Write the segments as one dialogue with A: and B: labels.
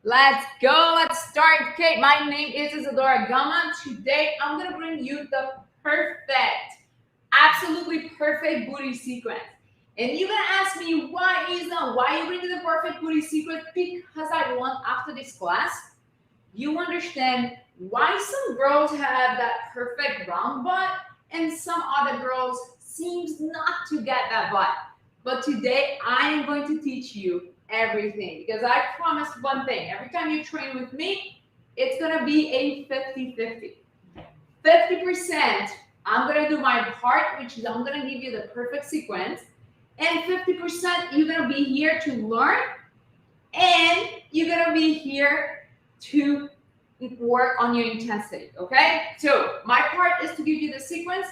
A: Let's go. Let's start. Okay, my name is Isadora Gama. Today, I'm going to bring you the absolutely perfect booty sequence. And you're going to ask me, why you bringing the perfect booty sequence? Because I want, after this class, you understand why some girls have that perfect round butt and some other girls seems not to get that butt. But today, I am going to teach you everything because I promised one thing. Every time you train with me, it's going to be a 50-50. 50%, I'm going to do my part, which is I'm going to give you the perfect sequence. And 50%, you're going to be here to learn. And you're going to be here to work on your intensity, okay? So my part is to give you the sequence.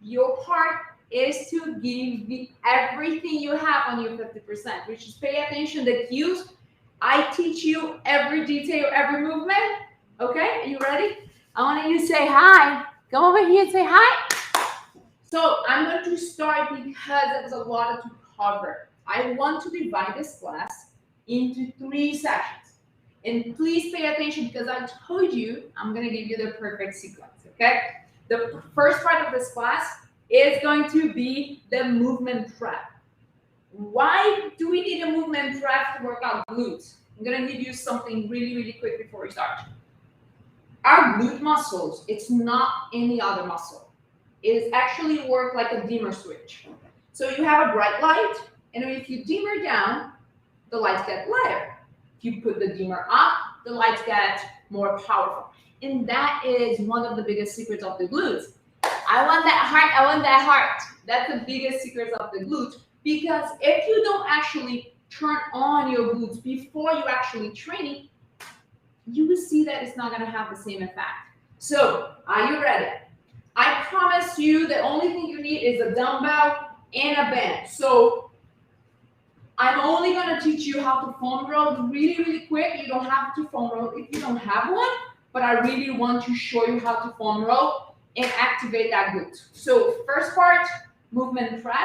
A: Your part is to give me everything you have on your 50%, which is pay attention to the cues. I teach you every detail, every movement. Okay, are you ready? I want you to say hi. Come over here and say hi. So I'm going to start because there's a lot to cover. I want to divide this class into 3 sessions. And please pay attention because I told you I'm going to give you the perfect sequence, okay? The first part of this class is going to be the movement prep. Why do we need a movement prep to work out glutes? I'm going to give you something really quick before we start. Our glute muscles, it's not any other muscle. It is actually work like a dimmer switch. So you have a bright light, and if you dimmer down, the lights get lighter. If you put the dimmer up, the lights get more powerful. And that is one of the biggest secrets of the glutes. I want that heart, I want that heart. That's the biggest secret of the glute. Because if you don't actually turn on your glutes before you actually training, you will see that it's not going to have the same effect. So, are you ready? I promise you the only thing you need is a dumbbell and a band. So, I'm only going to teach you how to foam roll really quick. You don't have to foam roll if you don't have one, but I really want to show you how to foam roll and activate that glute. So first part, movement prep,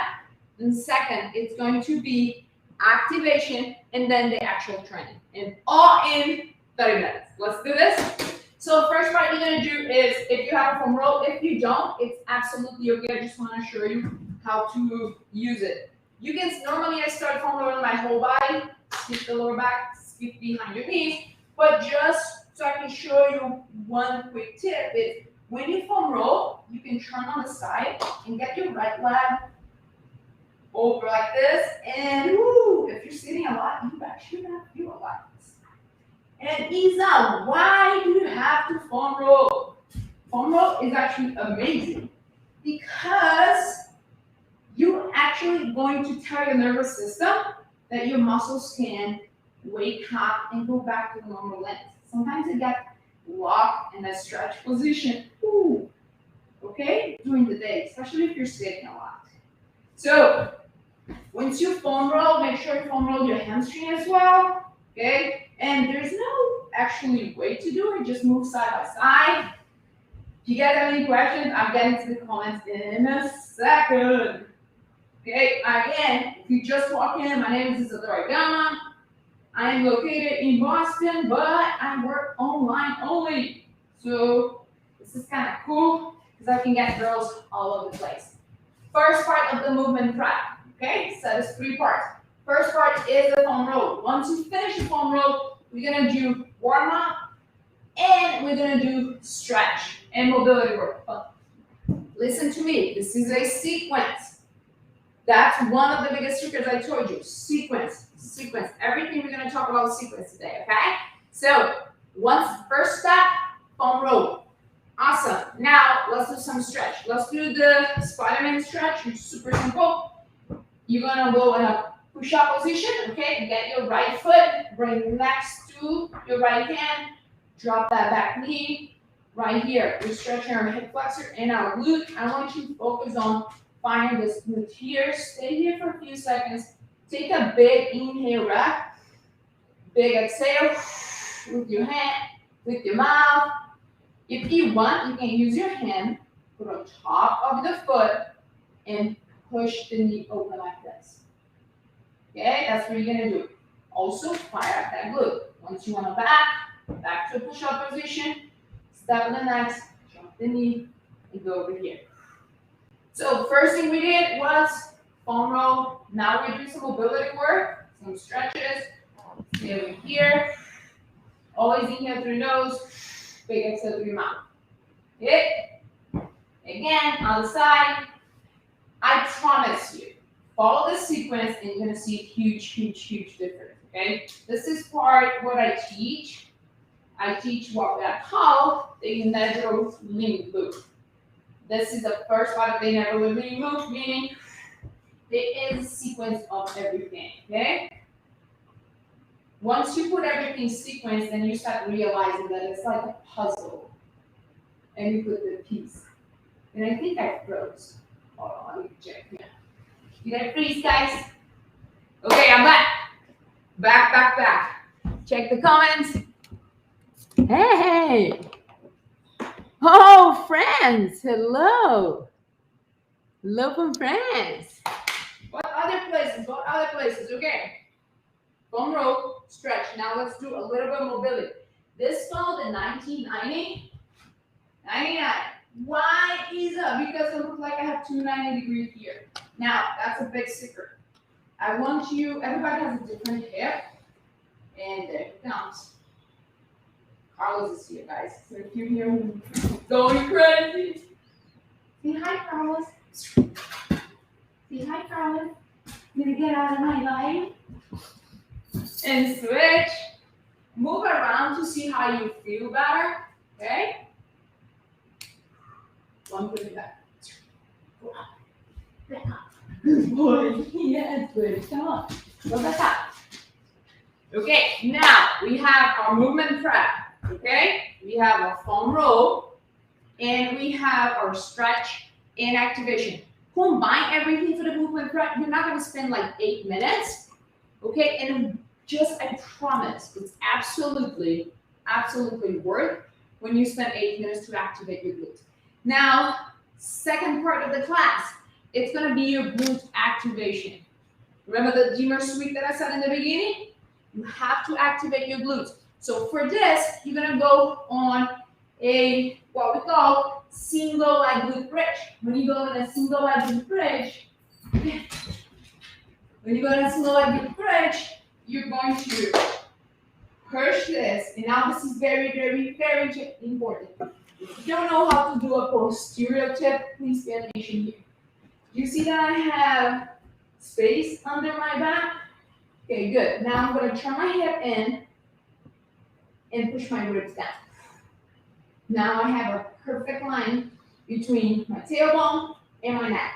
A: and second, it's going to be activation and then the actual training. And all in 30 minutes. Let's do this. So first part you're going to do is, if you have a foam roll, if you don't, it's absolutely okay. I just want to show you how to use it. You can, normally I start foam rolling my whole body, skip the lower back, skip behind your knees, but just so I can show you one quick tip is, when you foam roll, you can turn on the side and get your right leg over like this. And woo, if you're sitting a lot, you actually have to feel a lot. And Isa, why do you have to foam roll? Foam roll is actually amazing because you're actually going to tell your nervous system that your muscles can wake up and go back to normal length. Sometimes they get locked in a stretch position, okay, during the day, especially if you're sitting a lot. So once you foam roll, make sure you foam roll your hamstring as well, okay? And there's no actually way to do it, just move side by side. If you guys have any questions, I'll get into the comments in a second. Okay, again, if you just walk in, my name is Isadora Gama. I am located in Boston, but I work online only. So this is kind of cool because I can get girls all over the place. First part of the movement prep, okay? So there's 3 parts. First part is the foam roll. Once you finish the foam roll, we're gonna do warm up and we're gonna do stretch and mobility work. But listen to me, this is a sequence. That's one of the biggest secrets I told you. Sequence. Everything we're going to talk about sequence today, okay? So, first step, foam roll. Awesome. Now, let's do some stretch. Let's do the Spiderman Stretch, which is super simple. You're going to go in a push-up position, okay? Get your right foot, bring next to your right hand, drop that back knee. Right here, we're stretching our hip flexor and our glute. I want you to focus on finding this glute here. Stay here for a few seconds. Take a big inhale, right? Big exhale with your hand, with your mouth. If you want, you can use your hand, put on top of the foot, and push the knee open like this. Okay, that's what you're gonna do. Also, fire up that glute. Once you want to back to a push-up position, step on the next, jump the knee, and go over here. So first thing we did was foam roll. Now we're doing some mobility work, some stretches. Stay over here. Always inhale through your nose, big exhale through your mouth. Hit. Again, on the side. I promise you, follow the sequence and you're going to see a huge difference, okay? This is part what I teach. I teach what I call the natural limb loop. This is the first part of the natural limb loop, meaning there is a sequence of everything, okay? Once you put everything sequenced, then you start realizing that it's like a puzzle. And you put the piece. And I think I froze. Hold on, let me check. Yeah. Did I freeze, guys? Okay, I'm back. Back. Check the comments. Hey. Oh, friends. Hello. Hello from France. What other places? Okay. Foam roll, stretch. Now let's do a little bit of mobility. This is called the 1990. 99. Why is that? Because it looks like I have 290 degrees here. Now, that's a big secret. I want you, everybody has a different hip. And there it comes. Carlos is here, guys. So if you hear him going crazy, say hi, Carlos. Say hi, Carlos. Gonna get out of my life. And switch. Move around to see how you feel better. Okay? One foot in back. Go up. Back up. Good boy. Yes, good. Come on. Go back up. Okay, now we have our movement prep. Okay? We have a foam roll and we have our stretch and activation. Combine everything for the movement prep. You're not going to spend like 8 minutes. Okay? And just, I promise, it's absolutely worth when you spend 8 minutes to activate your glutes. Now, second part of the class, it's going to be your glute activation. Remember the Dreamer Suite that I said in the beginning? You have to activate your glutes. So for this, you're going to go on a, what we call single leg glute bridge. When you go in a single leg glute bridge, you're going to push this. And now this is very important. If you don't know how to do a posterior tip, please pay attention here. You see that I have space under my back? Okay, good. Now I'm going to turn my hip in and push my ribs down. Now I have a perfect line between my tailbone and my neck.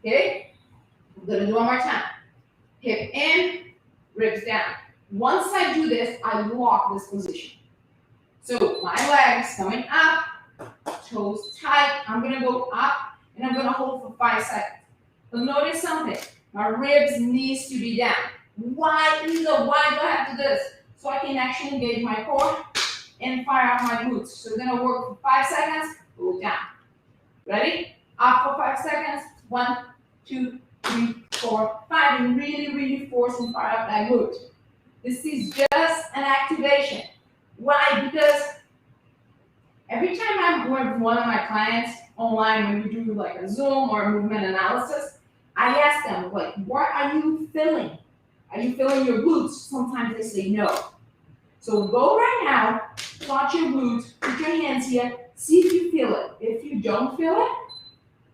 A: Okay? I'm going to do one more time. Hip in, ribs down. Once I do this, I lock this position. So my legs coming up, toes tight. I'm going to go up and I'm going to hold for 5 seconds. But notice something. My ribs needs to be down. Why do I have to do this? So I can actually engage my core and fire out my glutes. So we're going to work for 5 seconds, go down. Ready? Up for 5 seconds. 1, 2, 3, 4, 5. And really force and fire out that glute. This is just an activation. Why? Because every time I'm with one of my clients online, when we do like a Zoom or a movement analysis, I ask them, like, what are you feeling? Are you feeling your glutes? Sometimes they say no. So go right now, touch your glutes, put your hands here, see if you feel it. If you don't feel it,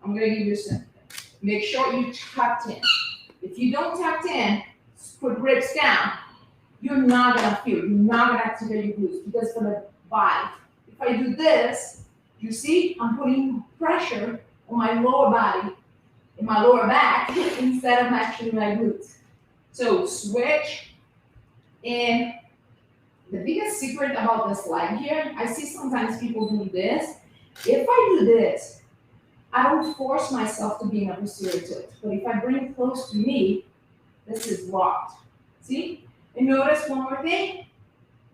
A: I'm going to give you something. Make sure you tucked in. If you don't tucked in, put ribs down, you're not going to feel, you're not going to activate your glutes because for the body. If I do this, you see, I'm putting pressure on my lower body, in my lower back, instead of actually my glutes. So switch, and the biggest secret about this leg here, I see sometimes people do this. If I do this, I don't force myself to be in a posterior tilt. But if I bring it close to me, this is locked. See? And notice one more thing.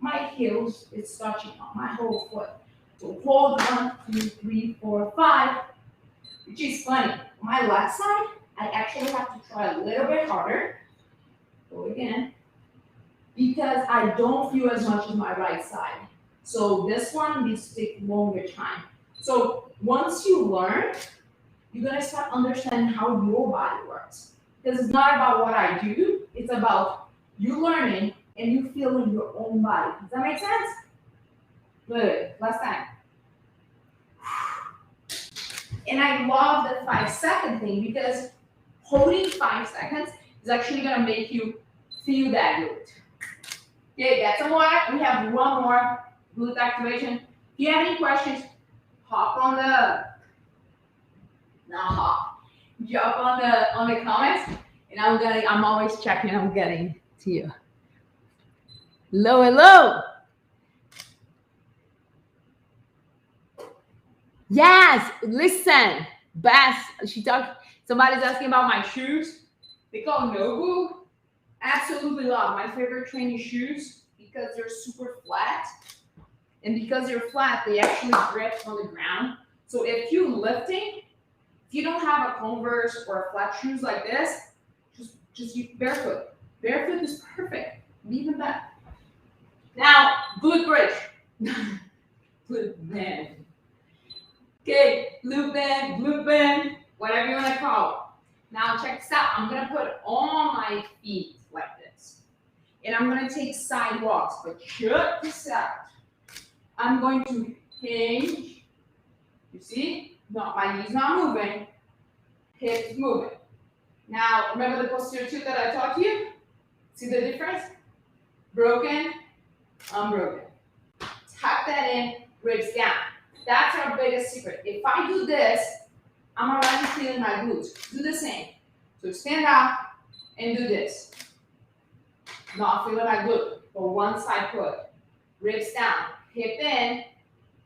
A: My heels is touching on my whole foot. So hold 1, 2, 3, 4, 5. Which is funny. My left side, I actually have to try a little bit harder. Go again. because I don't feel as much as my right side. So this one needs to take longer time. So once you learn, you're gonna start understanding how your body works. Because it's not about what I do, it's about you learning and you feeling your own body. Does that make sense? Good. Last time. And I love the 5-second thing because holding 5 seconds is actually gonna make you feel that glute. Okay, get some water. We have one more glute activation. If you have any questions, hop on the jump on the comments, and I'm always checking. I'm getting to you. Hello. Yes, listen, Beth. Somebody's asking about my shoes. They call Nobu. Absolutely love my favorite training shoes because they're super flat, and because they're flat, they actually grip on the ground. So if you're lifting, if you don't have a Converse or a flat shoes like this, just use barefoot. Barefoot is perfect. Even that. Now, glute bridge. Glute band. Okay, glute band, whatever you want to call it. Now check this out. I'm going to put all my feet like this. And I'm going to take side walks. But check this out. I'm going to hinge. You see? No, my knee's not moving. Hips moving. Now, remember the posterior tilt that I taught you? See the difference? Broken, unbroken. Tuck that in, ribs down. That's our biggest secret. If I do this, I'm already feeling my glutes. Do the same. So stand up and do this. Not feeling my glute, but one side put. Ribs down, hip in,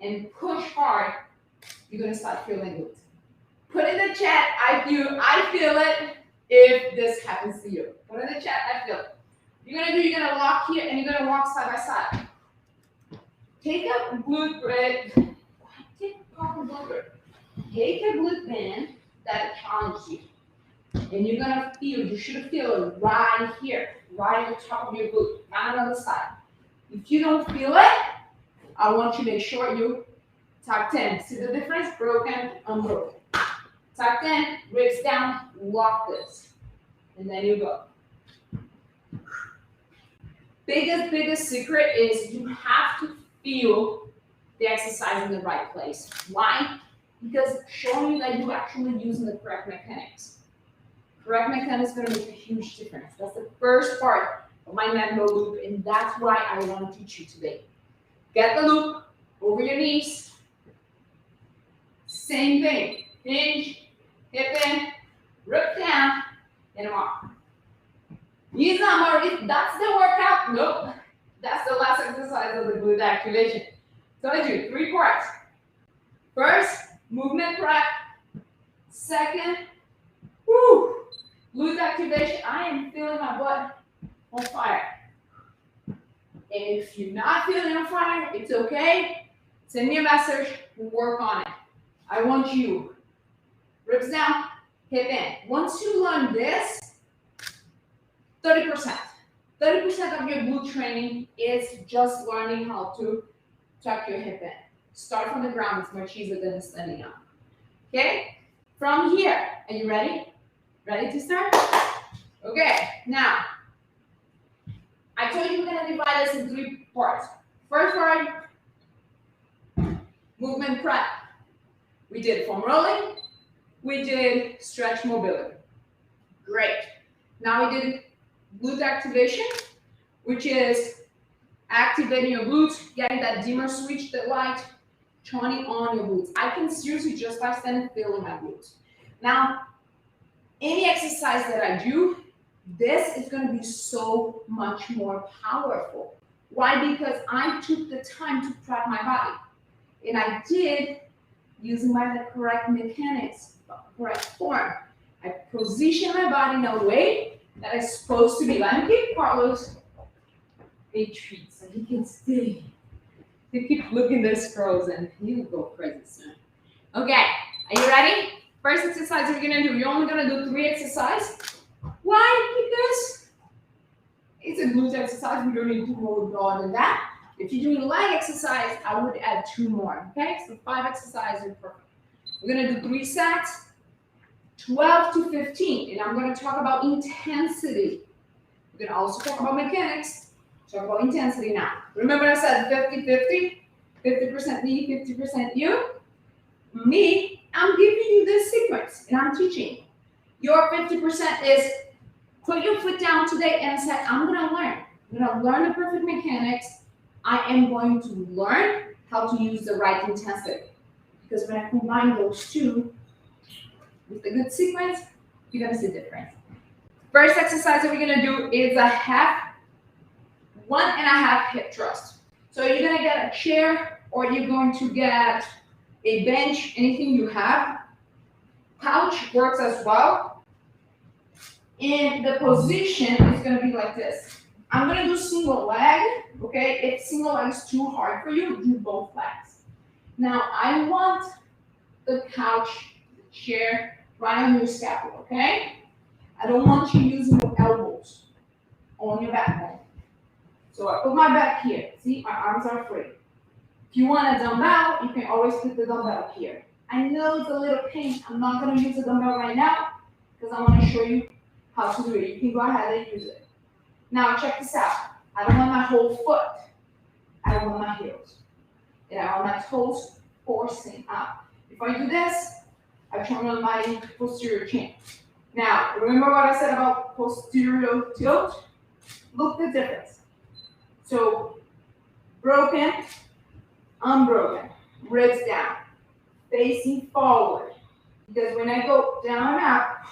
A: and push hard. You're gonna start feeling glutes. Put in the chat, I feel it if this happens to you. Put in the chat, I feel it. You're gonna walk here and you're gonna walk side by side. Take a glute bridge. Take a glute band that challenges you. And you're gonna you should feel it right here, right on the top of your glute, not on the side. If you don't feel it, I want you to make sure you tucked in. See the difference? Broken, unbroken. Tucked in, ribs down, lock this. And then you go. Biggest secret is you have to feel the exercise in the right place. Why? Because showing you that you're actually using the correct mechanics. Correct mechanics is going to make a huge difference. That's the first part of my magno loop, and that's why I want to teach you today. Get the loop over your knees. Same thing. Hinge, hip in, rip down, and walk. Knees not more. That's the workout. Nope. That's the last exercise of the glute activation. So I do 3 parts. First, movement prep. Second, glute activation. I am feeling my butt on fire. And if you're not feeling on fire, it's okay. Send me a message. We'll work on it. I want you. Ribs down, hip in. Once you learn this, 30%. 30% of your glute training is just learning how to tuck your hip in. Start from the ground. It's much easier than standing up. Okay? From here, are you ready? Ready to start? Okay, now, I told you we're going to divide this in 3 parts. First part, movement prep. We did foam rolling. We did stretch mobility. Great. Now we did glute activation, which is activating your glutes, getting that dimmer switch, the light, turning on your glutes. I can seriously just by standing feeling my glutes. Now, any exercise that I do, this is going to be so much more powerful. Why? Because I took the time to prep my body. And I did using the correct mechanics, correct form. I position my body in a way that is supposed to be. Let me give Carlos a treat so he can stay. He keep looking this frozen. He'll go crazy soon. Okay, are you ready? First exercise we're gonna do. You're only gonna do 3 exercises. Why? Because It's a glute exercise. We don't need to go more than that. If you're doing leg exercise, I would add 2 more. Okay, so 5 exercises are perfect. We're gonna do 3 sets, 12 to 15, and I'm gonna talk about intensity. We're gonna also talk about mechanics. Talk about intensity now. Remember I said 50-50, 50% me, 50% you. Me, I'm giving you this sequence, and I'm teaching. Your 50% is put your foot down today and say, I'm gonna learn. I'm gonna learn the perfect mechanics. I am going to learn how to use the right intensity. Because when I combine those two with a good sequence, you're gonna see the difference. First exercise that we're gonna do is a half, 1.5 hip thrust. So you're gonna get a chair or you're going to get a bench, anything you have. Couch works as well. And the position is gonna be like this. I'm gonna do single leg, okay? If single leg is too hard for you, do both legs. Now, I want the couch, the chair, right on your scapula, okay? I don't want you using your elbows on your backbone. So I put my back here. See, my arms are free. If you want a dumbbell, you can always put the dumbbell here. I know it's a little pain. I'm not gonna use the dumbbell right now because I wanna show you how to do it. You can go ahead and use it. Now check this out. I don't want my whole foot. I want my heels. And I want my toes forcing up. If I do this, I turn on my posterior chain. Now, remember what I said about posterior tilt? Look the difference. So, broken, unbroken, ribs down, facing forward. Because when I go down and up,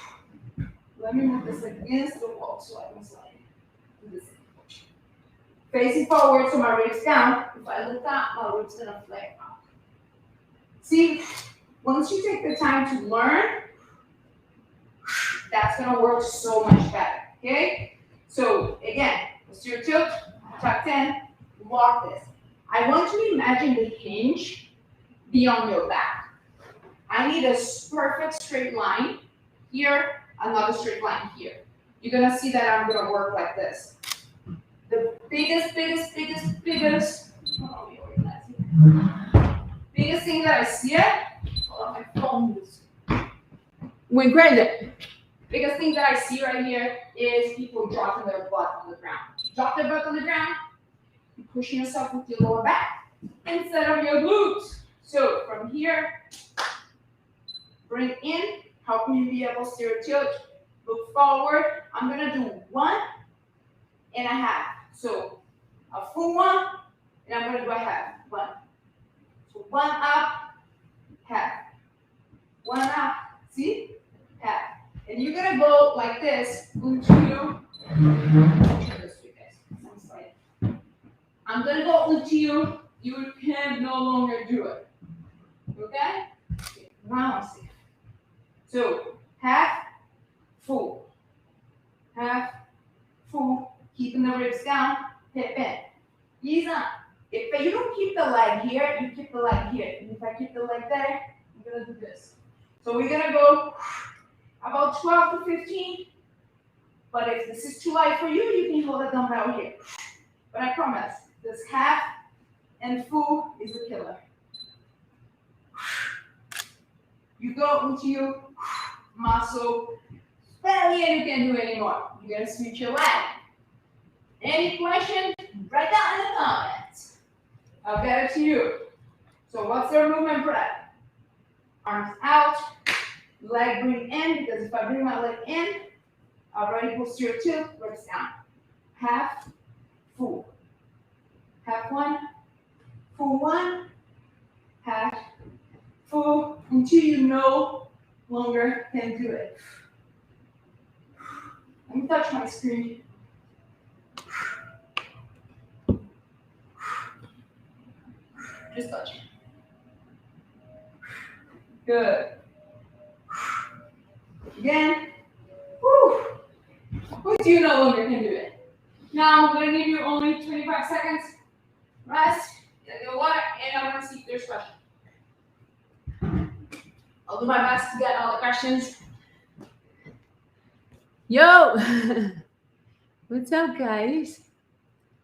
A: let me move this against the wall so I can slide. Facing forward, so my ribs down. If I look up, my ribs gonna flare up. See, once you take the time to learn, that's gonna work so much better. Okay? So again, posterior tilt, tuck in, walk this. I want you to imagine the hinge be on your back. I need a perfect straight line here, another straight line here. You're gonna see that I'm gonna work like this. The biggest thing that I see it, hold on, my phone went crazy. Biggest thing that I see right here is people dropping their butt on the ground. Drop their butt on the ground, you're pushing yourself with your lower back instead of your glutes. So from here, bring in, helping you be a posterior tilt, look forward. I'm gonna do 1.5. So a full one, and I'm gonna go half. 1. So 1 up, half. 1 up, see? Half. And you're gonna go like this until I'm gonna go until you can no longer do it. Okay? Now see. So half, full. Half, full. Keeping the ribs down, hip in. Ease up. If you don't keep the leg here, you keep the leg here. And if I keep the leg there, I'm gonna do this. So we're gonna go about 12 to 15. But if this is too light for you, you can hold the dumbbell here. But I promise, this half and full is a killer. You go into your muscle, barely you can't do anymore. You're gonna switch your leg. Any questions? Write down in the comments. I'll get it to you. So what's the movement prep? Arms out, leg bring in, because if I bring my leg in, I'll already posterior tilt, ribs down. Half, full. Half 1, full 1, half, full, until you no longer can do it. Let me touch my screen. Just touch it. Good. Again. Woo. Until you no longer can do it. Now I'm going to give you only 25 seconds. Rest. Get your water, and I want to see if there's questions. I'll do my best to get all the questions. Yo! What's up, guys?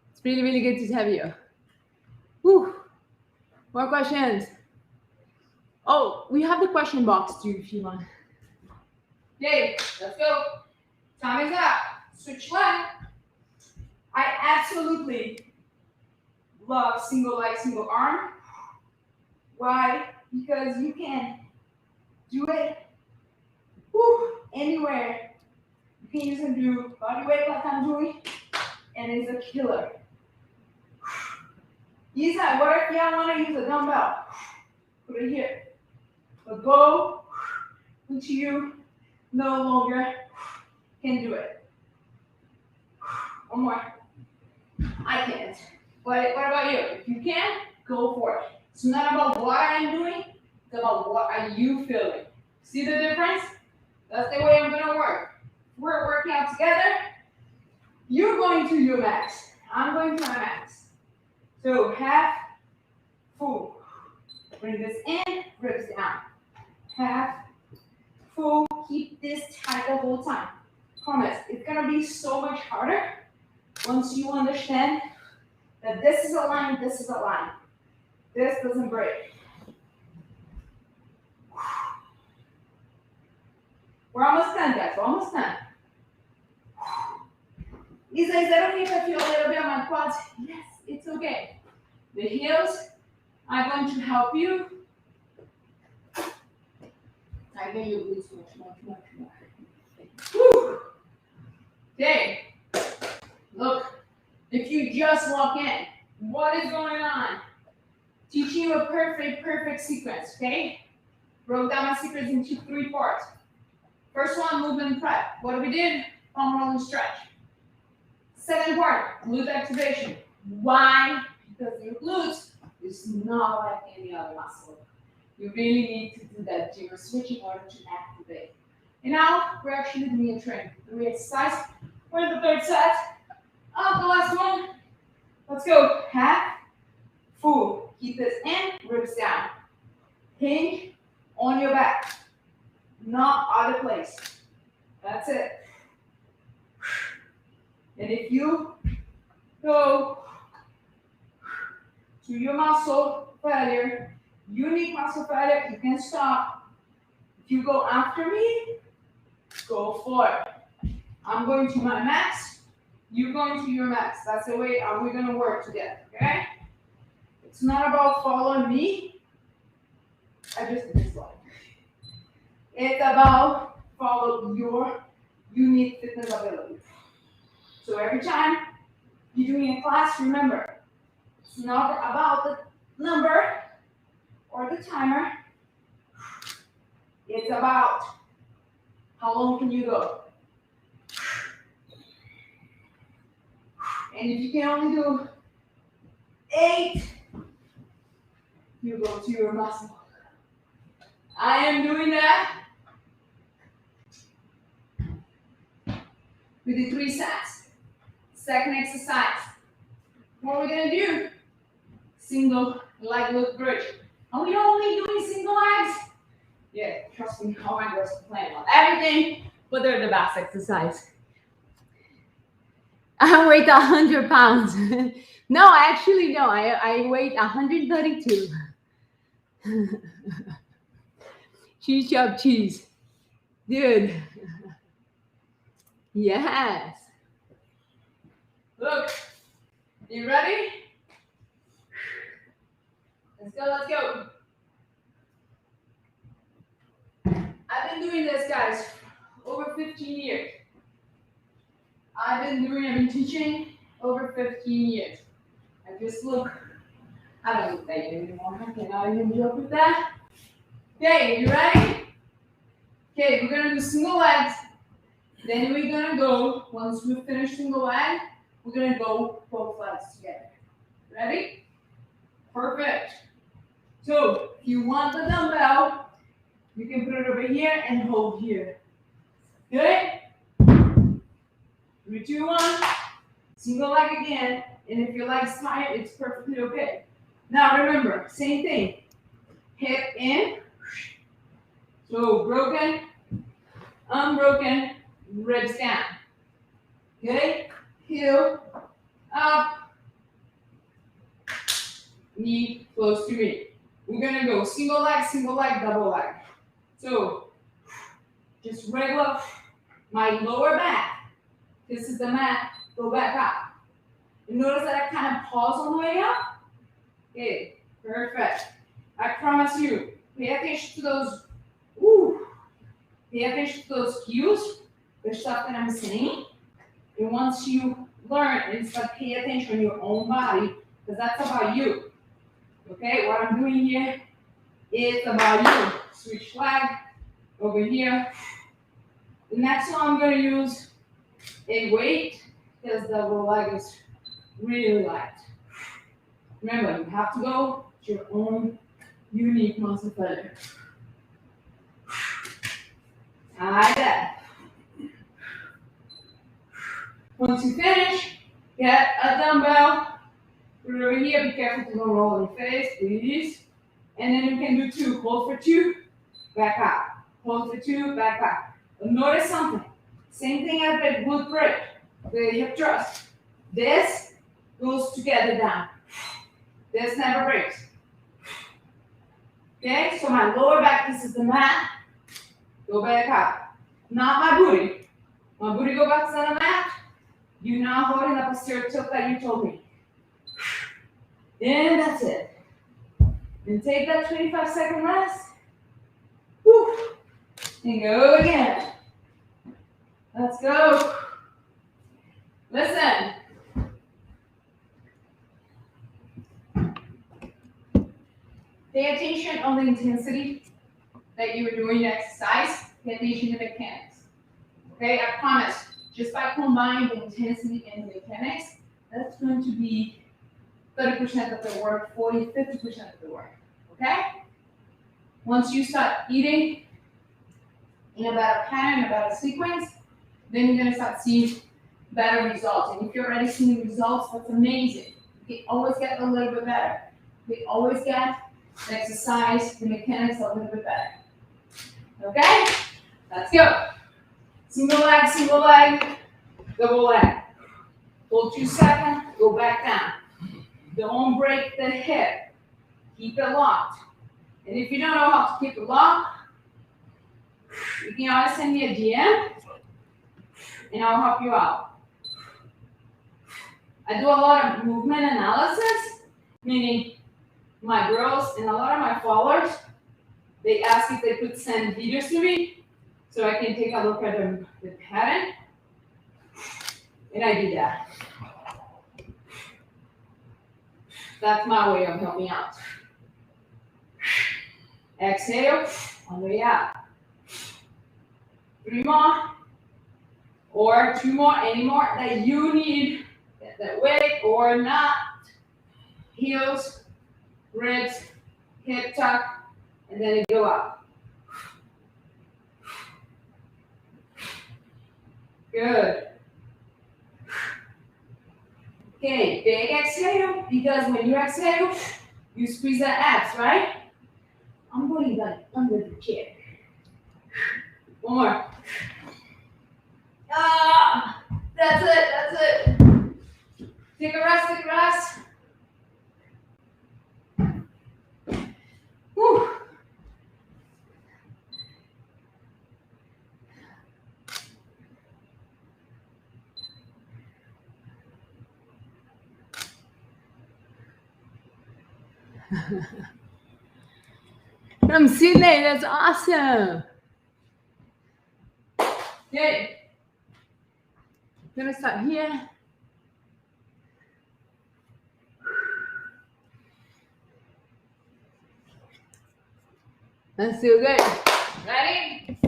A: It's really, really good to have you. Whew. More questions. Oh, we have the question box too if you want. Okay, let's go. Time is up. Switch leg. I absolutely love single leg, single arm. Why? Because you can do it anywhere. You can use and do body weight like I'm doing, and it's a killer. Easy. What if you want to use a dumbbell? Put it here. But go, which you no longer can do it. One more. I can't. But what about you? If you can, go for it. It's not about what I'm doing, it's about what are you feeling. See the difference? That's the way I'm gonna work. We're working out together. You're going to your max. I'm going to my max. So half, full. Bring this in, ribs down. Half, full. Keep this tight the whole time. Promise, it's gonna be so much harder once you understand that this is a line, this is a line. This doesn't break. We're almost done, guys. We're almost done. Lisa, is that okay if I feel a little bit on my quads? Yes, it's okay. The heels are going to help you. Tighten your glutes much more. Woo. Okay. Look, if you just walk in, what is going on? Teaching you a perfect sequence, okay? Broke down my sequence into 3 parts. First one, movement prep. What do we did? Foam roll and stretch. Second part, glute activation. Why? Because your glutes is not like any other muscle. You really need to do that gym switch in order to activate. And now we're actually doing a train. 3 exercises. We're in the 3rd set. The last one. Let's go. Half, full. Keep this in, ribs down. Hinge on your back. Not other place. That's it. And if you go to your muscle failure, unique muscle failure, you can stop. If you go after me, go for it. I'm going to my max, you're going to your max. That's the way we're going to work together, okay? It's not about following me. I just did this one. It's about follow your unique fitness ability. So every time you're doing a class, remember, it's not about the number or the timer. It's about how long can you go. And if you can only do 8, you go to your muscle. I am doing that with the 3 sets. Second exercise. What we're gonna do? Single leg glute bridge. Are we only doing single legs? Yeah, trust me, all my girls complain about everything, but they're the best exercise. I weigh 100 pounds. No, I weigh 132. Cheese chop cheese. Dude. Yes. Look, you ready? Let's go. I've been doing this, guys, over 15 years. I've been teaching over 15 years. I just look, I don't look that anymore. I cannot even joke with that. Okay, you ready? Okay, we're gonna do single legs. Then we're gonna go, once we finish single leg, we're gonna go both legs together. Ready? Perfect. So, if you want the dumbbell, you can put it over here and hold here. Good? 3, 2, 1. Single leg again. And if your leg's tired, it's perfectly okay. Now remember, same thing. Hip in. So broken, unbroken, ribs down. Okay? heel, up, knee close to me. We're gonna go single leg, double leg. So just regular, my lower back. This is the mat, go back up. And notice that I kind of pause on the way up. Okay, perfect. I promise you, pay attention to those, pay attention to those cues, the stuff that I'm saying. And once you learn and start paying attention to your own body, because that's about you. Okay, what I'm doing here is about you. Switch leg over here. The next one I'm going to use a weight because the lower leg is really light. Remember, you have to go to your own unique muscle failure. Like that. Once you finish, get a dumbbell. Put it over here. Be careful to don't roll on your face, please. And then you can do 2. Hold for 2, back up. Hold for 2, back up. But notice something. Same thing as the glute break, the hip thrust. This goes together down. This never breaks. Okay, so my lower back, this is the mat. Go back up. Not my booty. My booty go back to the mat. You're now holding up a posterior tilt that you told me. And that's it. And take that 25-second rest. Woo. And go again. Let's go. Listen. Pay attention on the intensity that you are doing the exercise. Pay attention to the mechanics. Okay, I promise. Just by combining the intensity and the mechanics, that's going to be 30% of the work, 40, 50% of the work. Okay? Once you start eating in a better pattern, a better sequence, then you're going to start seeing better results. And if you're already seeing results, that's amazing. You can always get a little bit better. You can always get the exercise, the mechanics a little bit better. Okay? Let's go. Single leg, double leg. Hold 2 seconds, go back down. Don't break the hip. Keep it locked. And if you don't know how to keep it locked, you can always send me a DM and I'll help you out. I do a lot of movement analysis, meaning my girls and a lot of my followers, they ask if they could send videos to me so I can take a look at the pattern. And I do that. That's my way of helping out. Exhale, on the way out. 3 more, or 2 more, any more that you need. Get that weight or not. Heels, ribs, hip tuck, and then go up. Good. Okay, big exhale, because when you exhale, you squeeze that abs, right? I'm going like under the chair. 1 more. Ah, that's it. Take a rest. Whew. From Sydney, that's awesome. Okay, I'm gonna start here. Let's do good. Ready?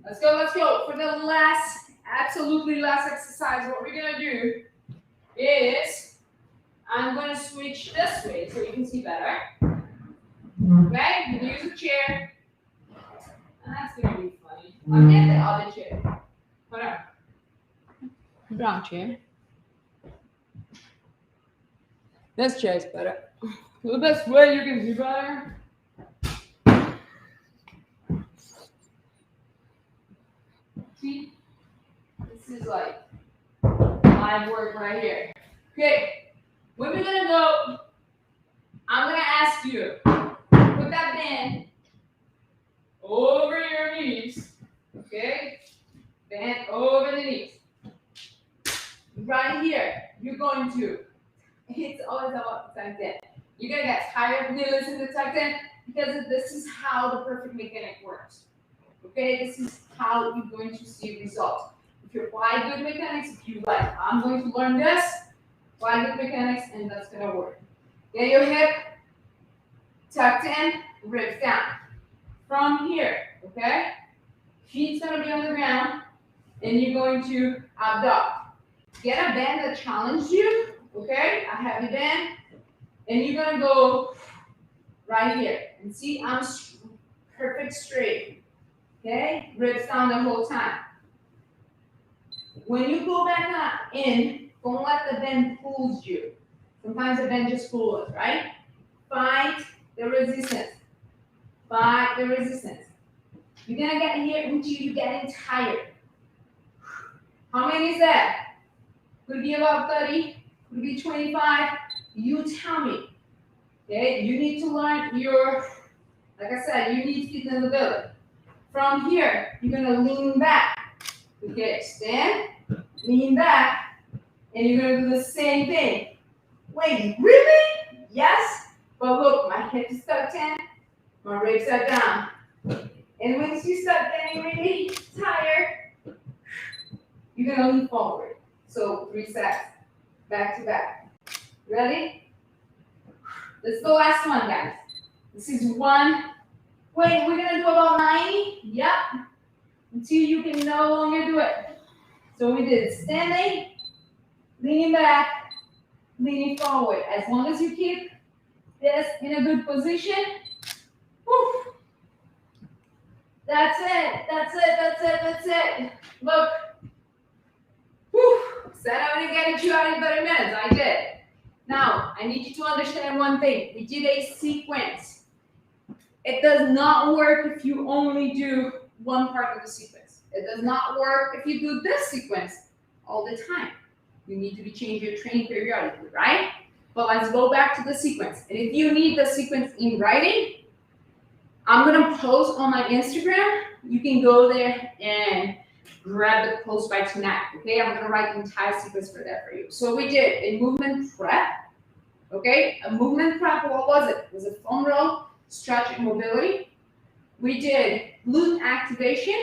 A: Let's go. For the absolutely last exercise, what we're gonna do is I'm gonna switch this way so you can see better. Okay, you can use a chair. And that's gonna be funny. I'll get the other chair. Hold on. Brown chair. This chair is better. So this way you can see better. See? This is like live work right here. Okay, when we're gonna go, I'm gonna ask you, put that band over your knees, okay? Bend over the knees. Right here, you're going to, it's always about tuck in. You're gonna get tired of listening to tuck in because this is how the perfect mechanic works. Okay, this is how you're going to see results. If you apply good mechanics, if you like, I'm going to learn this, apply good mechanics, and that's gonna work. Get your hip tucked in, ribs down. From here, okay? Feet's gonna be on the ground, and you're going to abduct. Get a band that challenges you, okay? A heavy band, and you're gonna go right here. And see, I'm perfect straight, okay? Ribs down the whole time. When you go back up in, don't let the bend pull you. Sometimes the bend just pulls us, right? Fight the resistance. Fight the resistance. You're gonna get here until you're getting tired. How many is that? Could be about 30, could be 25. You tell me. Okay, you need to learn your, like I said, you need fitness ability. From here, you're gonna lean back. Okay, stand, lean back, and you're gonna do the same thing. Wait, really? Yes, but look, my hip is tucked in, my ribs are down. And once you start getting really tired, you're gonna lean forward. So 3 sets, back to back. Ready? This is the last one, guys. This is one. Wait, we're gonna do about 90? Yep. Until you can no longer do it. So we did standing, leaning back, leaning forward. As long as you keep this in a good position. Whew. That's it. That's it. That's it. That's it. Look. Whew. Said I wouldn't get it you out in 30 minutes. I did. Now, I need you to understand one thing. We did a sequence. It does not work if you only do one part of the sequence. It does not work if you do this sequence all the time. You need to be changing your training periodically, right? But let's go back to the sequence. And if you need the sequence in writing, I'm gonna post on my Instagram. You can go there and grab the post by tonight, okay? I'm gonna write the entire sequence for that for you. So we did a movement prep, okay? A movement prep, what was it? It was a foam roll, stretch and mobility. We did glute activation.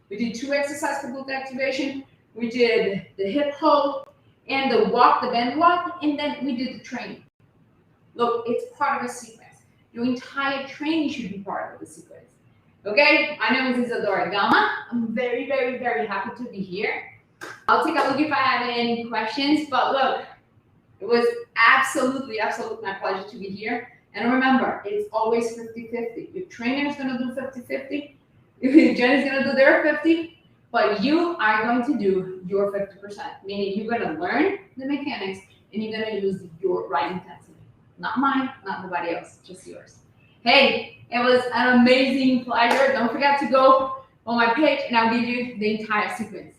A: We did 2 exercises for glute activation. We did the hip hold and the walk, the bend walk, and then we did the training. Look, it's part of a sequence. Your entire training should be part of the sequence. Okay, my name is Isadora Gama. I'm very, very, very happy to be here. I'll take a look if I have any questions, but look, it was absolutely, absolutely my pleasure to be here. And remember, it's always 50-50. Your trainer is gonna do 50-50, Jenny's gonna do their 50, but you are going to do your 50%, meaning you're gonna learn the mechanics and you're gonna use your right intensity. Not mine, not nobody else, just yours. Hey, it was an amazing pleasure. Don't forget to go on my page and I'll give you the entire sequence.